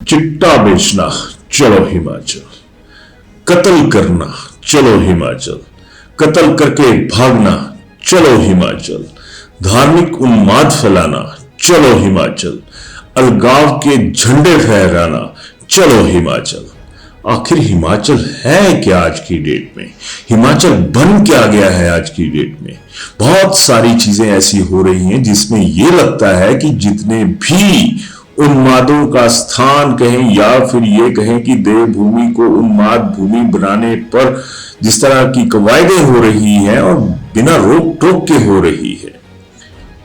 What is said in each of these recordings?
चिट्टा बेचना, चलो हिमाचल। कत्ल करना, चलो हिमाचल। कत्ल करके भागना, चलो हिमाचल। धार्मिक उन्माद फैलाना, चलो हिमाचल। अलगाव के झंडे फहराना, चलो हिमाचल। आखिर हिमाचल है क्या आज की डेट में? हिमाचल बन क्या गया है आज की डेट में? बहुत सारी चीजें ऐसी हो रही हैं जिसमें यह लगता है कि जितने भी उन्मादों का स्थान कहें या फिर ये कहें कि देवभूमि को उन्माद भूमि बनाने पर जिस तरह की कवायदें हो रही हैं और बिना रोक टोक के हो रही है,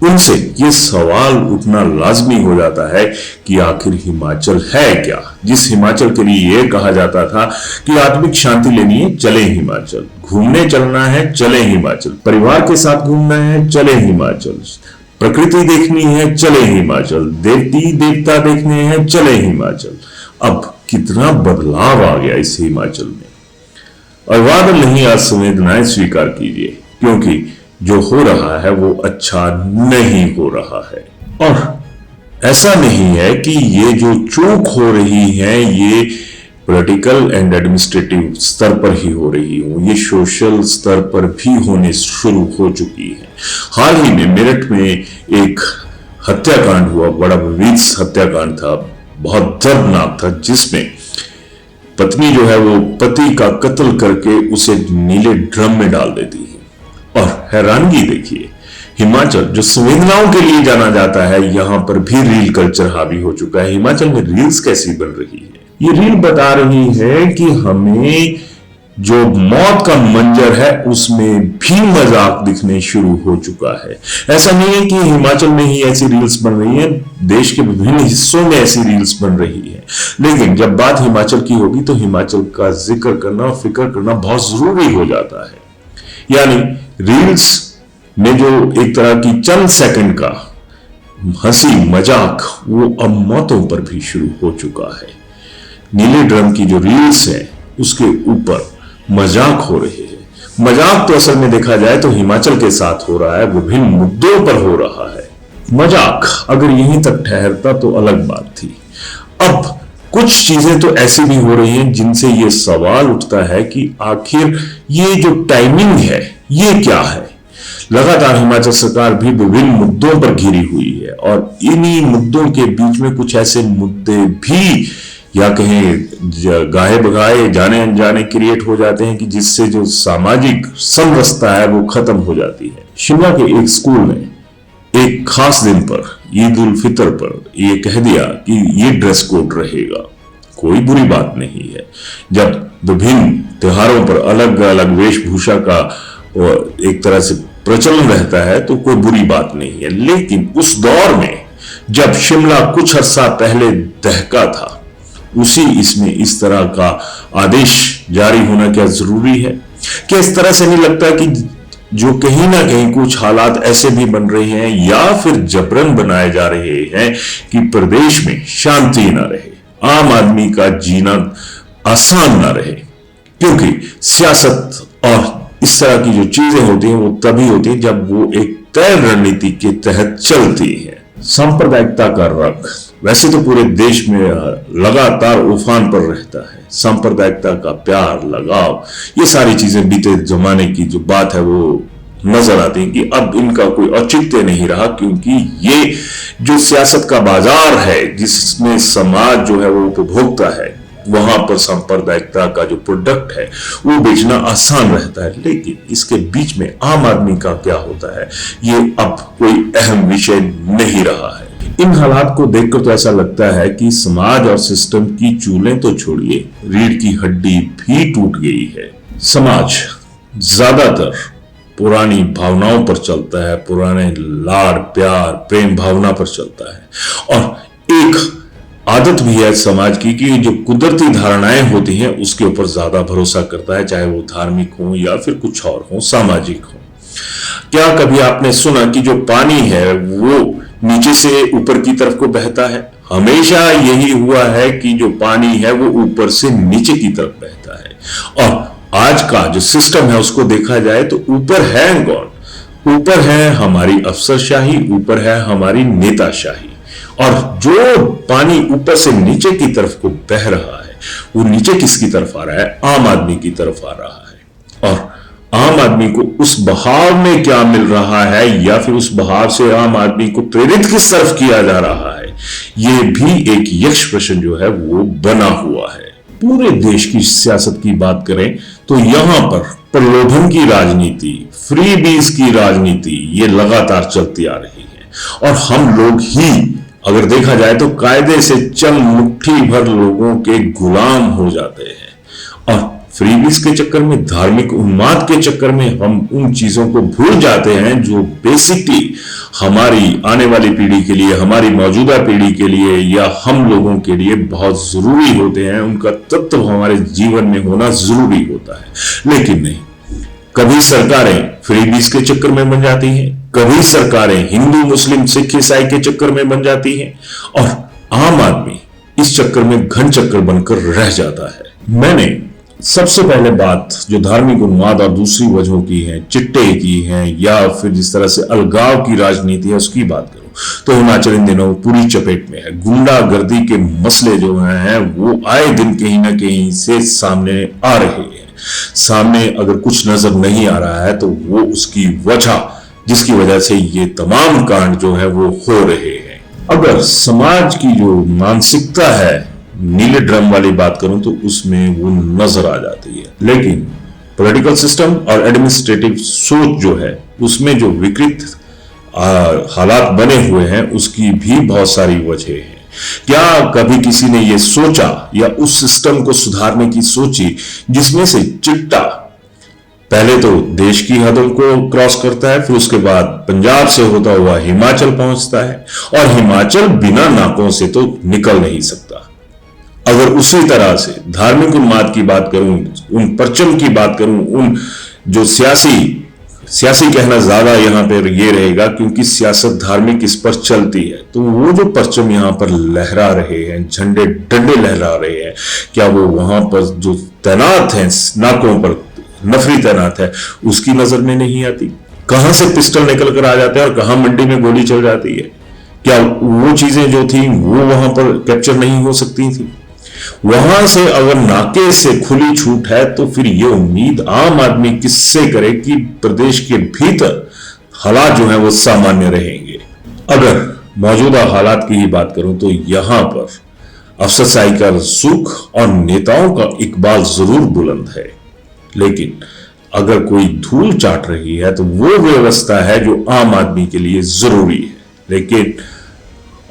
उनसे ये सवाल उठना लाजमी हो जाता है कि आखिर हिमाचल है क्या? जिस हिमाचल के लिए यह कहा जाता था कि आत्मिक शांति लेनी है, चले हिमाचल। घूमने चलना है, चले हिमाचल। परिवार के साथ घूमना है, चले हिमाचल। प्रकृति देखनी है, चले हिमाचल। देवती देवता देखने हैं, चले हिमाचल। अब कितना बदलाव आ गया इस हिमाचल में। और बादल नहीं, आज संवेदनाएं स्वीकार कीजिए, क्योंकि जो हो रहा है वो अच्छा नहीं हो रहा है। और ऐसा नहीं है कि ये जो चूक हो रही है ये पॉलिटिकल एंड एडमिनिस्ट्रेटिव स्तर पर ही हो रही हो, ये सोशल स्तर पर भी होने शुरू हो चुकी है। हाल ही में मेरठ में एक हत्याकांड हुआ, बड़ा विविध हत्याकांड था, बहुत दर्दनाक था, जिसमें पत्नी जो है वो पति का कत्ल करके उसे नीले ड्रम में डाल देती है। और हैरानगी देखिए, हिमाचल जो संवेदनाओं के लिए जाना जाता है, यहां पर भी रील कल्चर हावी हो चुका है। हिमाचल में रील्स कैसी बन रही है? ये रील बता रही है कि हमें जो मौत का मंजर है उसमें भी मजाक दिखने शुरू हो चुका है। ऐसा नहीं है कि हिमाचल में ही ऐसी रील्स बन रही हैं, देश के विभिन्न हिस्सों में ऐसी रील्स बन रही है। लेकिन जब बात हिमाचल की होगी तो हिमाचल का जिक्र करना, फिक्र करना बहुत जरूरी हो जाता है। यानी रील्स में जो एक तरह की चंद सेकंड का हंसी मजाक वो अब मौतों पर भी शुरू हो चुका है। नीले ड्रम की जो रील्स है उसके ऊपर मजाक हो रहे हैं। मजाक तो असल में देखा जाए तो हिमाचल के साथ हो रहा है, विभिन्न मुद्दों पर हो रहा है। मजाक अगर यहीं तक ठहरता तो अलग बात थी। अब कुछ चीजें तो ऐसी भी हो रही हैं जिनसे ये सवाल उठता है कि आखिर ये जो टाइमिंग है ये क्या है? लगातार हिमाचल सरकार भी विभिन्न मुद्दों पर घिरी हुई है और इन्हीं मुद्दों के बीच में कुछ ऐसे मुद्दे भी या कहें गाहे बगाए जाने अनजाने क्रिएट हो जाते हैं कि जिससे जो सामाजिक समरसता है वो खत्म हो जाती है। शिमला के एक स्कूल ने एक खास दिन पर, ईद उल फितर पर, ये कह दिया कि ये ड्रेस कोड रहेगा। कोई बुरी बात नहीं है, जब विभिन्न त्योहारों पर अलग अलग वेशभूषा का एक तरह से प्रचलन रहता है तो कोई बुरी बात नहीं है। लेकिन उस दौर में जब शिमला कुछ अर्सा पहले दहका था, उसी इसमें इस तरह का आदेश जारी होना क्या जरूरी है? क्या इस तरह से नहीं लगता कि जो कहीं ना कहीं कुछ हालात ऐसे भी बन रहे हैं या फिर जबरन बनाए जा रहे हैं कि प्रदेश में शांति ना रहे, आम आदमी का जीना आसान ना रहे? क्योंकि सियासत और इस तरह की जो चीजें होती हैं वो तभी होती हैं जब वो एक तय रणनीति के तहत चलती है। सांप्रदायिकता का रंग वैसे तो पूरे देश में लगातार उफान पर रहता है। सांप्रदायिकता का प्यार, लगाव, ये सारी चीजें बीते जमाने की जो बात है वो नजर आती है कि अब इनका कोई औचित्य नहीं रहा, क्योंकि ये जो सियासत का बाजार है जिसमें समाज जो है वो उपभोक्ता है, वहां पर सांप्रदायिकता का जो प्रोडक्ट है वो बेचना आसान रहता है। लेकिन इसके बीच में आम आदमी का क्या होता है ये अब कोई अहम विषय नहीं रहा है। इन हालात को देखकर तो ऐसा लगता है कि समाज और सिस्टम की चूलें तो छोड़िए, रीढ़ की हड्डी भी टूट गई है। समाज ज्यादातर पुरानी भावनाओं पर चलता है, पुराने लाड़ प्यार प्रेम भावना पर चलता है। और एक आदत भी है समाज की कि जो कुदरती धारणाएं होती हैं उसके ऊपर ज्यादा भरोसा करता है, चाहे वो धार्मिक हो या फिर कुछ और हो, सामाजिक हो। क्या कभी आपने सुना कि जो पानी है वो नीचे से ऊपर की तरफ को बहता है? हमेशा यही हुआ है कि जो पानी है वो ऊपर से नीचे की तरफ बहता है। और आज का जो सिस्टम है उसको देखा जाए तो ऊपर है कौन? ऊपर है हमारी अफसरशाही, ऊपर है हमारी नेताशाही। और जो पानी ऊपर से नीचे की तरफ को बह रहा है, वो नीचे किसकी तरफ आ रहा है? आम आदमी की तरफ आ रहा है। और आम आदमी को उस बहाव में क्या मिल रहा है, या फिर उस बहाव से आम आदमी को प्रेरित किस तरफ किया जा रहा है, यह भी एक यक्ष प्रश्न जो है वो बना हुआ है। पूरे देश की सियासत की बात करें तो यहां पर प्रलोभन की राजनीति, फ्रीबीज की राजनीति ये लगातार चलती आ रही है। और हम लोग ही अगर देखा जाए तो कायदे से चल मुट्ठी भर लोगों के गुलाम हो जाते हैं। और फ्रीबीज के चक्कर में, धार्मिक उन्माद के चक्कर में हम उन चीजों को भूल जाते हैं जो बेसिकली हमारी आने वाली पीढ़ी के लिए, हमारी मौजूदा पीढ़ी के लिए या हम लोगों के लिए बहुत जरूरी होते हैं। उनका तत्व हमारे जीवन में होना जरूरी होता है। लेकिन नहीं, कभी सरकारें फ्रीबीज के चक्कर में बन जाती हैं, कभी सरकारें हिंदू मुस्लिम सिख ईसाई के चक्कर में बन जाती हैं, और आम आदमी इस चक्कर में घन चक्कर बनकर रह जाता है। मैंने सबसे पहले बात जो धार्मिक उन्माद और दूसरी वजहों की है, चिट्टे की है, या फिर जिस तरह से अलगाव की राजनीति है, उसकी बात करूं तो हिमाचल इन दिनों पूरी चपेट में है। गुंडागर्दी के मसले जो हैं वो आए दिन कहीं ना कहीं से सामने आ रहे हैं। सामने अगर कुछ नजर नहीं आ रहा है तो वो उसकी वजह, जिसकी वजह से ये तमाम कांड जो है वो हो रहे हैं। अगर समाज की जो मानसिकता है, नीले ड्रम वाली बात करूं तो उसमें वो नजर आ जाती है। लेकिन पॉलिटिकल सिस्टम और एडमिनिस्ट्रेटिव सोच जो है उसमें जो विकृत हालात बने हुए हैं उसकी भी बहुत सारी वजह है। क्या कभी किसी ने ये सोचा या उस सिस्टम को सुधारने की सोची जिसमें से चिट्टा पहले तो देश की हदों को क्रॉस करता है, फिर उसके बाद पंजाब से होता हुआ हिमाचल पहुंचता है, और हिमाचल बिना नाकों से तो निकल नहीं सकता। अगर उसी तरह से धार्मिक उन्माद की बात करूं, उन परचम की बात करूं, उन जो सियासी कहना ज्यादा यहां पर ये रहेगा क्योंकि सियासत धार्मिक इस पर चलती है, तो वो जो परचम यहां पर लहरा रहे हैं, झंडे डंडे लहरा रहे हैं, क्या वो वहां पर जो तैनात हैं, नाकों पर नफरी तैनात है, उसकी नजर में नहीं आती? कहां से पिस्टल निकल कर आ जाते हैं और कहां मंडी में गोली चल जाती है? क्या वो चीजें जो थी वो वहां पर कैप्चर नहीं हो सकती थी? वहां से अगर नाके से खुली छूट है तो फिर ये उम्मीद आम आदमी किससे करे कि प्रदेश के भीतर हालात जो है वो सामान्य रहेंगे। अगर मौजूदा हालात की ही बात करूं तो यहां पर अफसरशाही का सुख और नेताओं का इकबाल जरूर बुलंद है, लेकिन अगर कोई धूल चाट रही है तो वो व्यवस्था है जो आम आदमी के लिए जरूरी है। लेकिन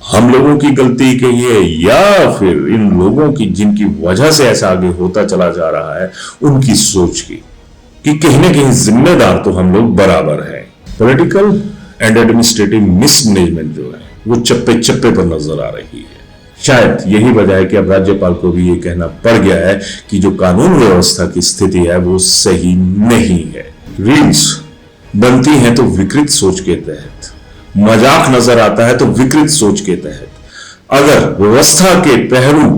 हम लोगों की गलती कही है या फिर इन लोगों की जिनकी वजह से ऐसा आगे होता चला जा रहा है उनकी सोच की, कि कहीं ना कहीं जिम्मेदार तो हम लोग बराबर हैं। पॉलिटिकल एंड एडमिनिस्ट्रेटिव मिसमैनेजमेंट जो है वो चप्पे चप्पे पर नजर आ रही है। शायद यही वजह है कि अब राज्यपाल को भी ये कहना पड़ गया है कि जो कानून व्यवस्था की स्थिति है वो सही नहीं है। रील्स बनती हैं तो विकृत सोच के तहत, मजाक नजर आता है तो विकृत सोच के तहत। अगर व्यवस्था के पहलू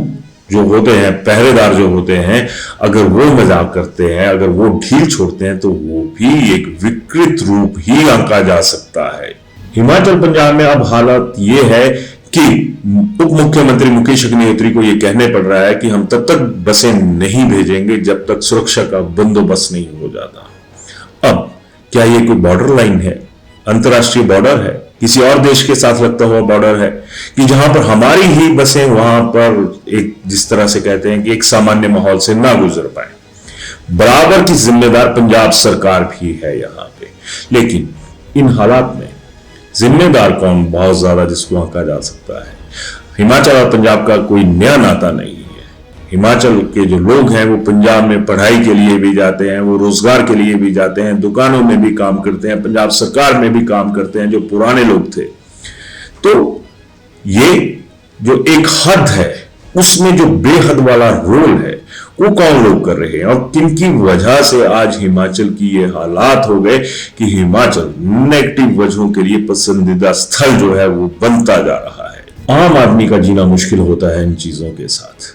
जो होते हैं, पहरेदार जो होते हैं, अगर वो मजाक करते हैं, अगर वो ढील छोड़ते हैं तो वो भी एक विकृत रूप ही आंका जा सकता है। हिमाचल पंजाब में अब हालत ये है कि उप मुख्यमंत्री मुकेश अग्निहोत्री को यह कहने पड़ रहा है कि हम तब तक बसें नहीं भेजेंगे जब तक सुरक्षा का बंदोबस्त नहीं हो जाता। अब क्या ये कोई बॉर्डर लाइन है, अंतरराष्ट्रीय बॉर्डर है, किसी और देश के साथ लगता हुआ बॉर्डर है कि जहां पर हमारी ही बसें वहां पर एक जिस तरह से कहते हैं कि एक सामान्य माहौल से ना गुजर पाए? बराबर की जिम्मेदार पंजाब सरकार भी है यहां पे। लेकिन इन हालात में जिम्मेदार कौन बहुत ज्यादा जिसको आंका जा सकता है? हिमाचल और पंजाब का कोई नया नाता नहीं है। हिमाचल के जो लोग हैं वो पंजाब में पढ़ाई के लिए भी जाते हैं, वो रोजगार के लिए भी जाते हैं, दुकानों में भी काम करते हैं, पंजाब सरकार में भी काम करते हैं जो पुराने लोग थे। तो ये जो एक हद है उसमें जो बेहद वाला रोल है वो कौन लोग कर रहे हैं और किनकी वजह से आज हिमाचल की ये हालात हो गए कि हिमाचल नेगेटिव वजहों के लिए पसंदीदा स्थल जो है वो बनता जा रहा है। आम आदमी का जीना मुश्किल होता है इन चीजों के साथ।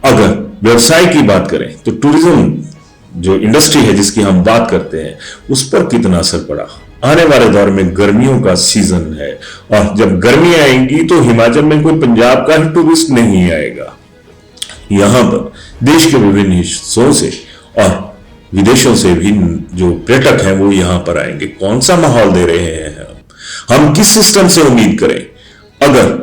अगर व्यवसाय की बात करें तो टूरिज्म जो इंडस्ट्री है जिसकी हम बात करते हैं उस पर कितना असर पड़ा? आने वाले दौर में गर्मियों का सीजन है, और जब गर्मी आएंगी तो हिमाचल में कोई पंजाब का ही टूरिस्ट नहीं आएगा। यहां पर देश के विभिन्न हिस्सों से और विदेशों से भी जो पर्यटक हैं वो यहां पर आएंगे। कौन सा माहौल दे रहे हैं हम किस सिस्टम से उम्मीद करें? अगर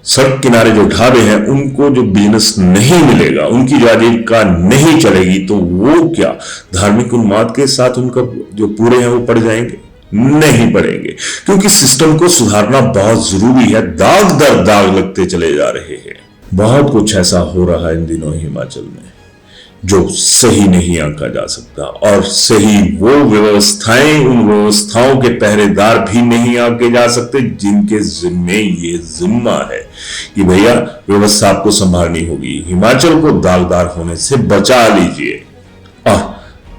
सड़क किनारे जो ढाबे हैं उनको जो बिजनेस नहीं मिलेगा, उनकी जो आजीविका नहीं चलेगी, तो वो क्या धार्मिक उन्माद के साथ उनका जो पूरे हैं वो पड़ जाएंगे? नहीं पड़ेंगे, क्योंकि सिस्टम को सुधारना बहुत जरूरी है। दाग दर दाग लगते चले जा रहे हैं। बहुत कुछ ऐसा हो रहा है इन दिनों हिमाचल में जो सही नहीं आंका जा सकता, और सही वो व्यवस्थाएं, उन व्यवस्थाओं के पहरेदार भी नहीं आंके जा सकते जिनके जिम्मे ये जिम्मा है कि भैया व्यवस्था आपको संभालनी होगी। हिमाचल को दागदार होने से बचा लीजिए, और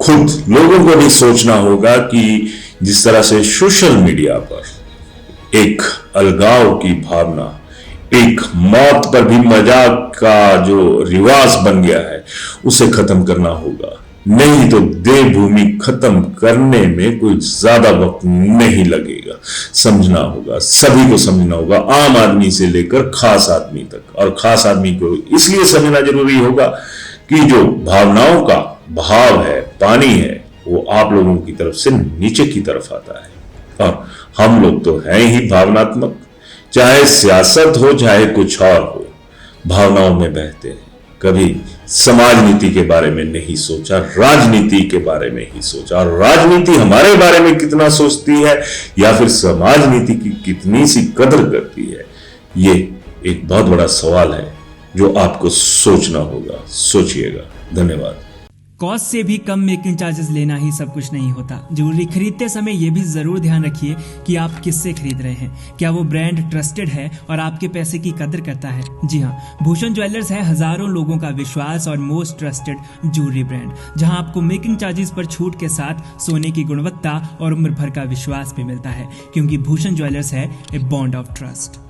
खुद लोगों को भी सोचना होगा कि जिस तरह से सोशल मीडिया पर एक अलगाव की भावना, एक मौत पर भी मजाक का जो रिवाज बन गया है, उसे खत्म करना होगा। नहीं तो देवभूमि खत्म करने में कोई ज्यादा वक्त नहीं लगेगा। समझना होगा, सभी को समझना होगा, आम आदमी से लेकर खास आदमी तक। और खास आदमी को इसलिए समझना जरूरी होगा कि जो भावनाओं का भाव है, पानी है, वो आप लोगों की तरफ से नीचे की तरफ आता है, और हम लोग तो हैं ही भावनात्मक। चाहे सियासत हो चाहे कुछ और हो, भावनाओं में बहते हैं। कभी समाज नीति के बारे में नहीं सोचा, राजनीति के बारे में ही सोचा। और राजनीति हमारे बारे में कितना सोचती है या फिर समाज नीति की कितनी सी कदर करती है, ये एक बहुत बड़ा सवाल है जो आपको सोचना होगा। सोचिएगा। धन्यवाद। कॉस्ट से भी कम मेकिंग चार्जेस लेना ही सब कुछ नहीं होता। ज्वेलरी खरीदते समय ये भी जरूर ध्यान रखिए कि आप किससे खरीद रहे हैं, क्या वो ब्रांड ट्रस्टेड है और आपके पैसे की कदर करता है। जी हाँ, भूषण ज्वेलर्स है हजारों लोगों का विश्वास और मोस्ट ट्रस्टेड ज्वेलरी ब्रांड, जहां आपको मेकिंग चार्जेस पर छूट के साथ सोने की गुणवत्ता और उम्र भर का विश्वास भी मिलता है, क्योंकि भूषण ज्वेलर्स है ए बॉन्ड ऑफ ट्रस्ट।